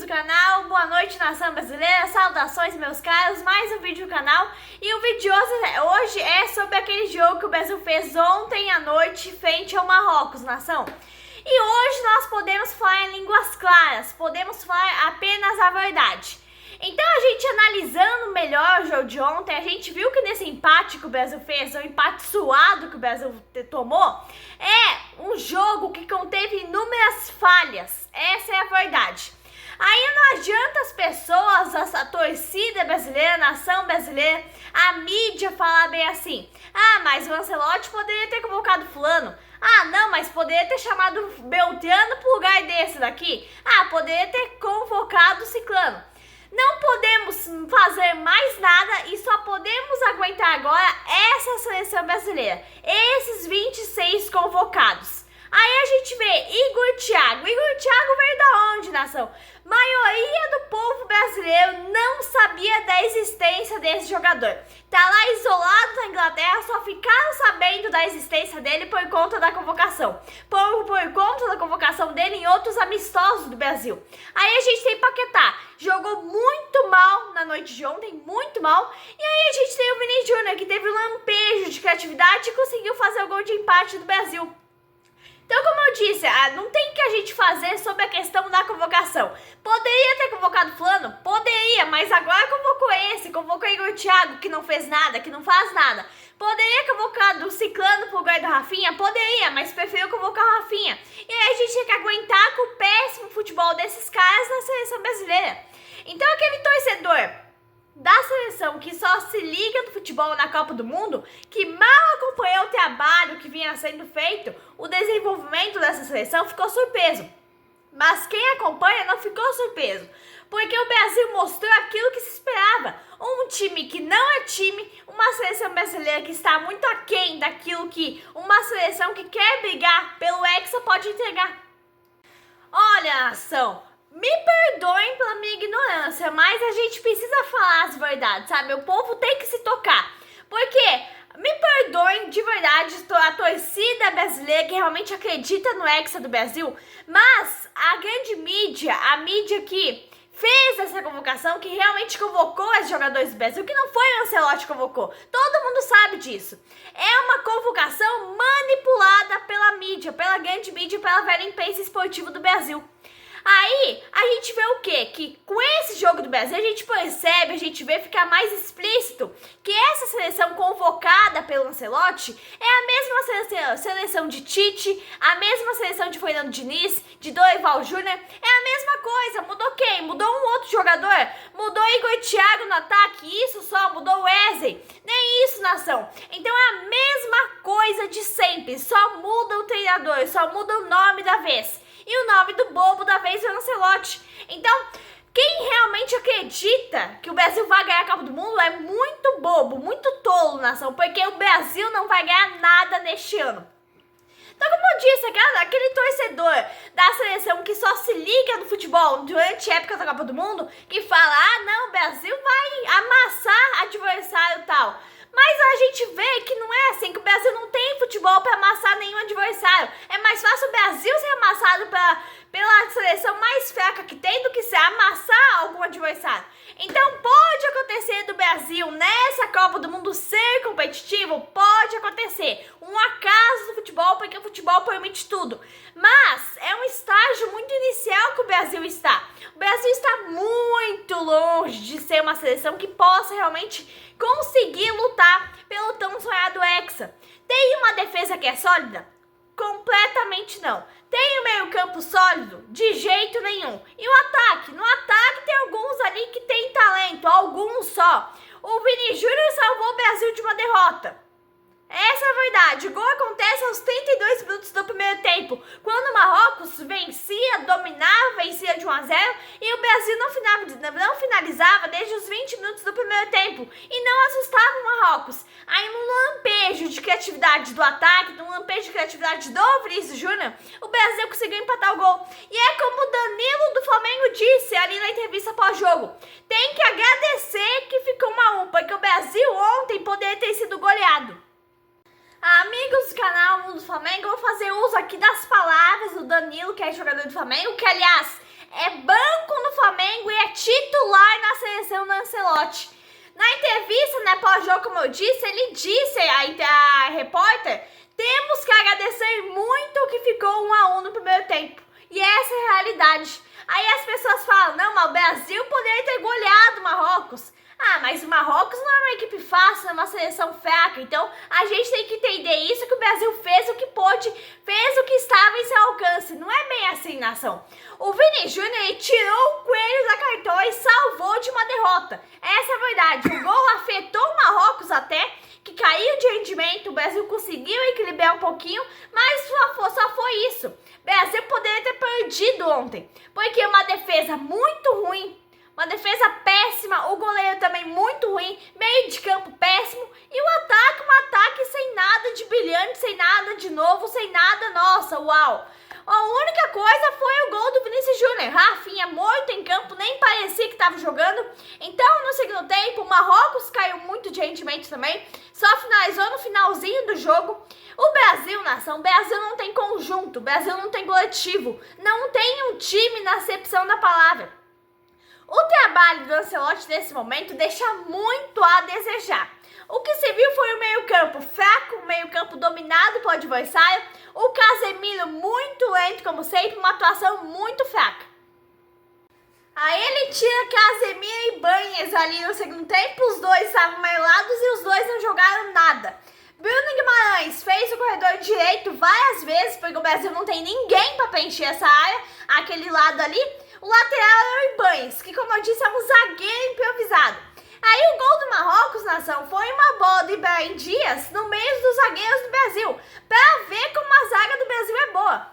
do canal, boa noite nação brasileira, saudações meus caros, mais um vídeo do canal. E o vídeo de hoje é sobre aquele jogo que o Brasil fez ontem à noite frente ao Marrocos, nação. E hoje nós podemos falar em línguas claras, podemos falar apenas a verdade. Então a gente analisando melhor o jogo de ontem, a gente viu que nesse empate que o Brasil fez, o empate suado que o Brasil tomou, é um jogo que conteve inúmeras falhas, essa é a verdade. Aí não adianta as pessoas, a torcida brasileira, a nação brasileira, a mídia falar bem assim: ah, mas o Ancelotti poderia ter convocado fulano. Ah, não, mas poderia ter chamado Beltrano pro lugar desse daqui. Ah, poderia ter convocado Ciclano. Não podemos fazer mais nada e só podemos aguentar agora essa seleção brasileira, esses 26 convocados. Aí a gente vê Igor Thiago veio da onde, nação? Maioria do povo brasileiro não sabia da existência desse jogador. Tá lá isolado na Inglaterra, só ficaram sabendo da existência dele por conta da convocação. Por conta da convocação dele em outros amistosos do Brasil. Aí a gente tem Paquetá, jogou muito mal na noite de ontem, muito mal. E aí a gente tem o Vini Júnior, que teve um lampejo de criatividade e conseguiu fazer o gol de empate do Brasil. Então, como eu disse, não tem o que a gente fazer sobre a questão da convocação. Poderia ter convocado fulano? Poderia, mas agora convocou Igor Thiago, que não fez nada, que não faz nada. Poderia ter convocado o Ciclano pro lugar do Rafinha? Poderia, mas preferiu convocar o Rafinha. E aí a gente tem que aguentar com o péssimo futebol desses caras na seleção brasileira. Então, aquele torcedor da seleção que só se liga no futebol na Copa do Mundo, que mal acompanhou o trabalho que vinha sendo feito, o desenvolvimento dessa seleção, ficou surpreso. Mas quem acompanha não ficou surpreso, porque o Brasil mostrou aquilo que se esperava. Um time que não é time, uma seleção brasileira que está muito aquém daquilo que uma seleção que quer brigar pelo Hexa pode entregar. Olha, nação, me perdoem pela minha ignorância, mas a gente precisa falar as verdades, sabe? O povo tem que se tocar. Porque, me perdoem de verdade a torcida brasileira que realmente acredita no Hexa do Brasil, mas a grande mídia, a mídia que fez essa convocação, que realmente convocou os jogadores do Brasil, que não foi o Ancelotti que convocou, todo mundo sabe disso. É uma convocação manipulada pela mídia, pela grande mídia, pela velha imprensa esportiva do Brasil. Aí, a gente vê o quê? Que com esse jogo do Brasil, a gente percebe, a gente vê ficar mais explícito que essa seleção convocada pelo Ancelotti é a mesma seleção de Tite, a mesma seleção de Fernando Diniz, de Dorival Júnior, é a mesma coisa. Mudou quem? Mudou um outro jogador? Mudou Igor Thiago no ataque? Isso só? Mudou Wesley? Nem isso, nação. Então é a mesma coisa de sempre, só muda o treinador, só muda o nome da vez. E o nome do bobo da vez é o Ancelotti. Então, quem realmente acredita que o Brasil vai ganhar a Copa do Mundo é muito bobo, muito tolo, nação, porque o Brasil não vai ganhar nada neste ano. Então, como eu disse, aquele torcedor da seleção que só se liga no futebol durante a época da Copa do Mundo, que fala: ah, não, o Brasil vai amassar adversário e tal. Mas a gente vê que não é assim, que o Brasil não tem futebol para amassar nenhum adversário. É mais fácil o Brasil ser amassado pela seleção mais fraca que tem do que se amassar algum adversário. Então pode acontecer do Brasil nessa Copa do Mundo ser competitivo, pode acontecer. Um acaso do futebol, porque o futebol permite tudo. Mas é um estágio muito inicial que o Brasil está. O Brasil está muito longe de ser uma seleção que possa realmente conseguir lutar pelo tão sonhado Hexa. Tem uma defesa que é sólida? Completamente não. Tem o meio-campo sólido? De jeito nenhum. E o ataque? No ataque tem alguns ali que tem talento, alguns só. O Vini Júnior salvou o Brasil de uma derrota. Essa é a verdade. O gol acontece aos 32 minutos do primeiro tempo, quando o Marrocos vencia, dominava, vencia de 1-0 e o Brasil não finalizava desde os 20 minutos do primeiro tempo e não assustava o Marrocos. Aí num lampejo de criatividade do ataque, num lampejo de criatividade do Vinícius Júnior, o Brasil conseguiu empatar o gol. E é como o Danilo do Flamengo disse ali na entrevista pós-jogo: tem que agradecer que ficou 1-1, porque o Brasil ontem poderia ter sido goleado. Amigos do canal Mundo Flamengo, eu vou fazer uso aqui das palavras do Danilo, que é jogador do Flamengo, que aliás é banco no Flamengo e é titular na seleção do Ancelotti. Na entrevista, né, pós-jogo, como eu disse, ele disse a repórter: temos que agradecer muito que ficou 1-1 no primeiro tempo. E essa é a realidade. Aí as pessoas falam: não, mas o Brasil poderia ter goleado o Marrocos. Ah, mas o Marrocos não é uma equipe fácil, é uma seleção fraca. Então a gente tem que entender isso, que o Brasil fez o que pôde, fez o que estava em seu alcance. Não é bem assim, nação. O Vini Júnior tirou o coelho da cartola e salvou de uma derrota. Essa é a verdade. O gol afetou o Marrocos até, que caiu de rendimento. O Brasil conseguiu equilibrar um pouquinho, mas só foi isso. O Brasil poderia ter perdido ontem, porque uma defesa muito ruim, uma defesa péssima, o goleiro também muito ruim, meio de campo péssimo e o ataque, um ataque sem nada de brilhante, sem nada de novo, sem nada, nossa, uau. A única coisa foi o gol do Vinícius Júnior. Rafinha morto em campo, nem parecia que estava jogando. Então, no segundo tempo, o Marrocos caiu muito de rendimento também, só finalizou no finalzinho do jogo. O Brasil, nação, o Brasil não tem conjunto, o Brasil não tem coletivo, não tem um time na acepção da palavra. O trabalho do Ancelotti nesse momento deixa muito a desejar. O que se viu foi o meio-campo fraco, o meio-campo dominado pelo adversário, o Casemiro muito lento, como sempre, uma atuação muito fraca. Aí ele tira Casemiro e Ibañez ali no segundo tempo, os dois estavam amarelados e os dois não jogaram nada. Bruno Guimarães fez o corredor direito várias vezes, porque o Brasil não tem ninguém para preencher essa área, aquele lado ali. O lateral é o Ibañez, que, como eu disse, é um zagueiro improvisado. Aí o gol do Marrocos, nação, foi uma bola do Ibrahim Dias no meio dos zagueiros do Brasil, para ver como a zaga do Brasil é boa.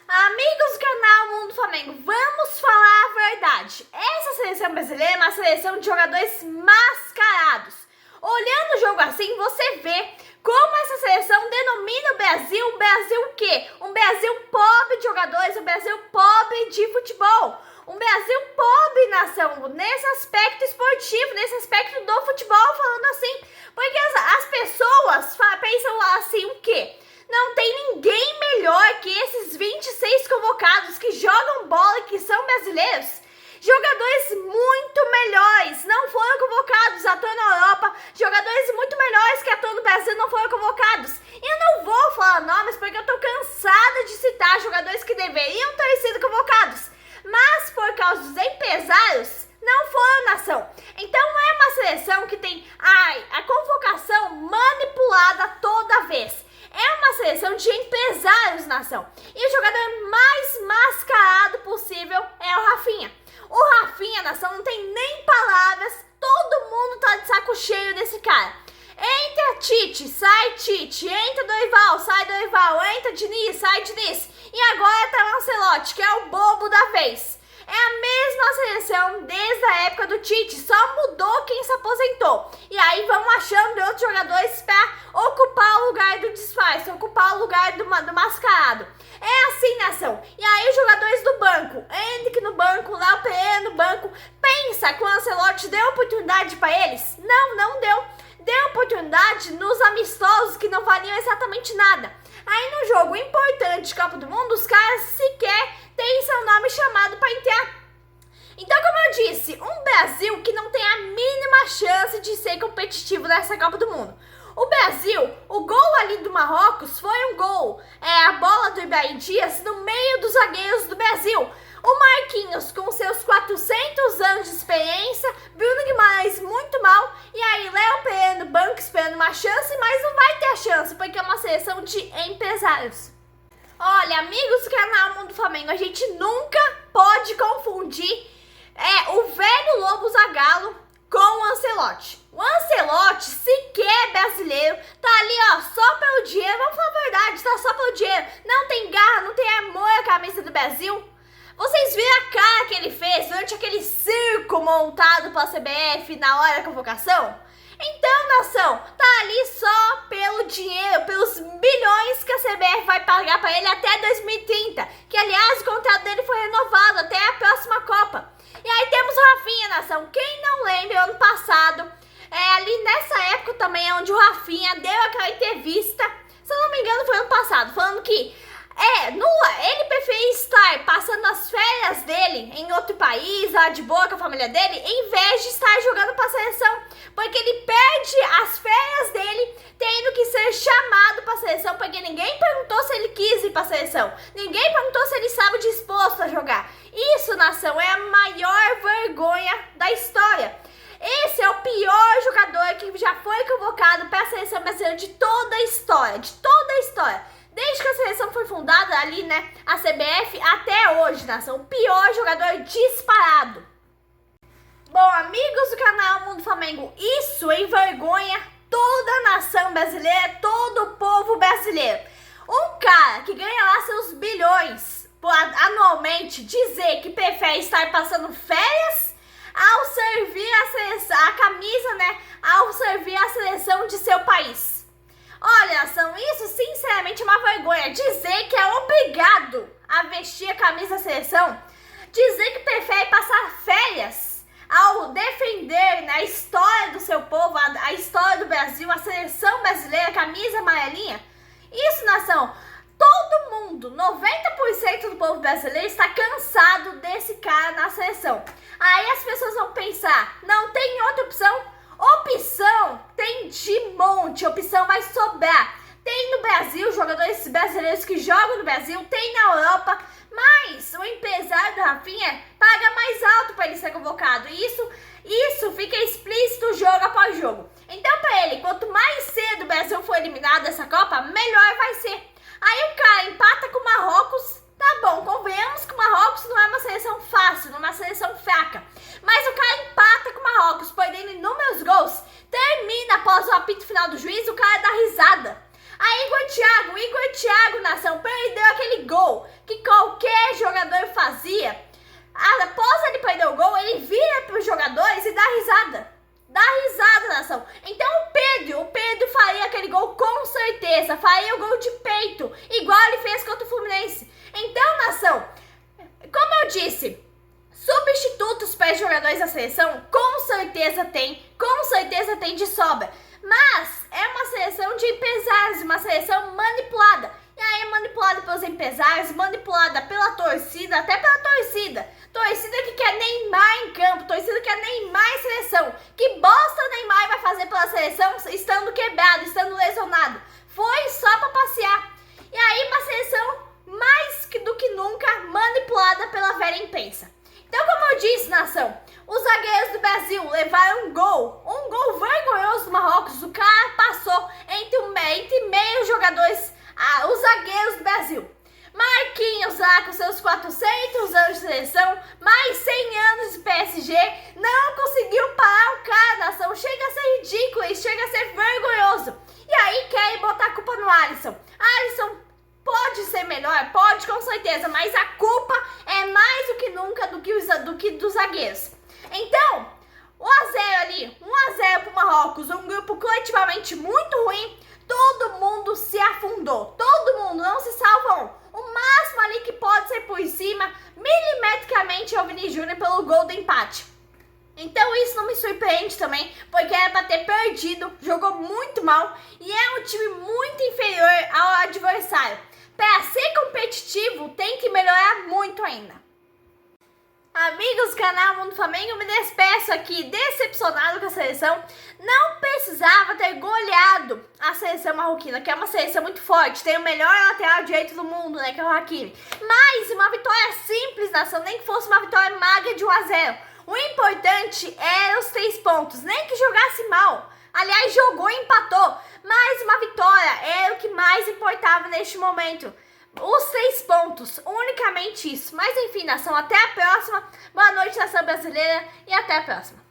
Amigos do canal Mundo Flamengo, vamos falar a verdade. Essa seleção brasileira é uma seleção de jogadores mascarados. Olhando o jogo assim, você vê como essa seleção denomina o Brasil o quê? Um Brasil pobre de jogadores, um Brasil pobre de futebol. Um Brasil pobre, nação, nesse aspecto esportivo, nesse aspecto do futebol, falando assim. Porque as pessoas pensam assim, o quê? Não tem ninguém melhor que esses 26 convocados que jogam bola e que são brasileiros. Jogadores muito melhores não foram convocados, atuam na Europa. Jogadores muito melhores que atuam no Brasil não foram convocados. E eu não vou falar nomes porque eu tô cansada de citar jogadores que deveriam ter sido convocados. Mas por causa dos empresários, não foram, nação. Então é uma seleção que tem a convocação manipulada toda vez. É uma seleção de empresários, nação. E o jogador mais mascarado possível é o Rafinha. O Rafinha, nação, não tem nem palavras, todo mundo tá de saco cheio desse cara. Entra Tite, sai Tite, entra Dorival, sai Dorival, entra Diniz, sai Diniz. E agora tá o Ancelotti, que é o bobo da vez. É a mesma seleção desde a época do Tite, só mudou quem se aposentou. E aí vão achando outros jogadores para ocupar o lugar do disfarce, ocupar o lugar do mascarado. É assim, nação. E aí os jogadores do banco, Endrick no banco, Léo Pereira no banco, pensa que o Ancelotti deu oportunidade para eles? Não, não deu. Deu oportunidade nos amistosos que não valiam exatamente nada. Aí no jogo importante de Copa do Mundo, os caras sequer têm seu nome chamado para entrar. Então, como eu disse, um Brasil que não tem a mínima chance de ser competitivo nessa Copa do Mundo. O Brasil, o gol ali do Marrocos foi um gol, a bola do Ibrahim Dias no meio dos zagueiros do Brasil. O Marquinhos com seus 400 anos de experiência, Bruno Guimarães muito mal, e aí Léo Pereira no banco esperando uma chance, mas não vai ter a chance, porque é uma seleção de empresários. Olha, amigos do canal Mundo Flamengo, a gente nunca pode confundir o velho Lobo Zagallo com o Ancelotti. O Ancelotti sequer é brasileiro, tá ali ó, só pelo dinheiro, vamos falar a verdade, tá só pelo dinheiro, não tem garra, não tem amor à camisa do Brasil. Vocês viram a cara que ele fez durante aquele circo montado pela CBF na hora da convocação? Então, nação, tá ali só pelo dinheiro, pelos bilhões que a CBF vai pagar pra ele até 2030, que aliás o contrato dele foi renovado até a próxima Copa. E aí temos o Rafinha, nação. Quem não lembra, ano passado, ali nessa época também é onde o Rafinha deu aquela entrevista, se eu não me engano foi ano passado, falando que ele preferia estar passando as férias país, lá de boa com a família dele, em vez de estar jogando pra seleção. Porque ele perde as férias dele tendo que ser chamado pra seleção, porque ninguém perguntou se ele quis ir pra seleção. Ninguém perguntou se ele estava disposto a jogar. Isso, nação, é a maior vergonha da história. Esse é o pior jogador que já foi convocado para a seleção brasileira de toda a história, Desde que a seleção foi fundada ali, né, a CBF, até hoje, nação, o pior jogador disparado. Bom, amigos do canal Mundo Flamengo, isso envergonha toda a nação brasileira, todo o povo brasileiro. Um cara que ganha lá seus bilhões anualmente dizer que prefere estar passando férias ao servir a camisa, né, ao servir a seleção de seu país. Olha, nação, isso sinceramente é uma vergonha. Dizer que é obrigado a vestir a camisa da seleção, dizer que prefere passar férias ao defender, né, a história do seu povo, a história do Brasil, a seleção brasileira, a camisa amarelinha. Isso, nação, todo mundo, 90% do povo brasileiro está cansado desse cara na seleção. Aí as pessoas vão pensar, não tem outra opção? Opção tem de monte, opção vai sobrar. Tem no Brasil jogadores brasileiros que jogam no Brasil, tem na Europa, mas o empresário do Rafinha paga mais alto para ele ser convocado. E isso fica explícito jogo após jogo. Então, para ele, quanto mais cedo o Brasil for eliminado dessa Copa, melhor vai ser. Aí o cara empata com o Marrocos. Tá bom, convenhamos que o Marrocos não é uma seleção fácil, não é uma seleção fraca. Mas o cara empata com o Marrocos, perdendo inúmeros gols. Termina após o apito final do juiz, o cara dá risada. Aí Igor Thiago, nação, perdeu aquele gol que qualquer jogador fazia. Após ele perder o gol, ele vira para os jogadores e dá risada. Dá risada, nação. Então o Pedro faria aquele gol com certeza. Faria o gol de peito, igual ele fez contra o Fluminense. Então, nação, como eu disse, substitutos para os jogadores da seleção, com certeza tem de sobra. Mas é uma seleção de empresários, uma seleção manipulada. E aí é manipulada pelos empresários, manipulada pela torcida, até pela torcida. Torcida que quer Neymar em campo, torcida que quer Neymar em seleção. Que bosta Neymar vai fazer pela seleção estando quebrado, estando lesionado? Foi só para passear. E aí uma seleção mais do que nunca manipulada pela velha imprensa. Então, como eu disse, nação, os zagueiros do Brasil levaram um gol vergonhoso do Marrocos. O cara passou entre meio jogadores, os zagueiros do Brasil. Marquinhos lá com seus 400 anos de seleção, mais 100 anos de PSG, não conseguiu parar o cara, nação. Chega a ser ridículo, isso chega a ser vergonhoso. E aí querem botar a culpa no Alisson. Alisson pode ser melhor, pode com certeza, mas a culpa é mais do que nunca do que dos zagueiros. Então, 1-0 ali, 1-0 pro Marrocos, um grupo coletivamente muito ruim, todo mundo se afundou, todo mundo, não se salva um. O máximo ali que pode ser por cima, milimetricamente, é o Vini Júnior pelo gol do empate. Então isso não me surpreende também, porque era para ter perdido, jogou muito mal e é um time muito inferior ao adversário. Para ser competitivo, tem que melhorar muito ainda. Amigos do canal Mundo Flamengo, eu me despeço aqui decepcionado com a seleção. Não precisava ter goleado a seleção marroquina, que é uma seleção muito forte. Tem o melhor lateral direito do mundo, né, que é o Hakimi. Mas uma vitória simples, nação, nem que fosse uma vitória magra de 1-0. O importante era os 3 pontos, nem que jogasse mal. Aliás, jogou e empatou, mas uma vitória era o que mais importava neste momento. Os 3 pontos, unicamente isso. Mas enfim, nação, até a próxima. Boa noite, nação brasileira, e até a próxima.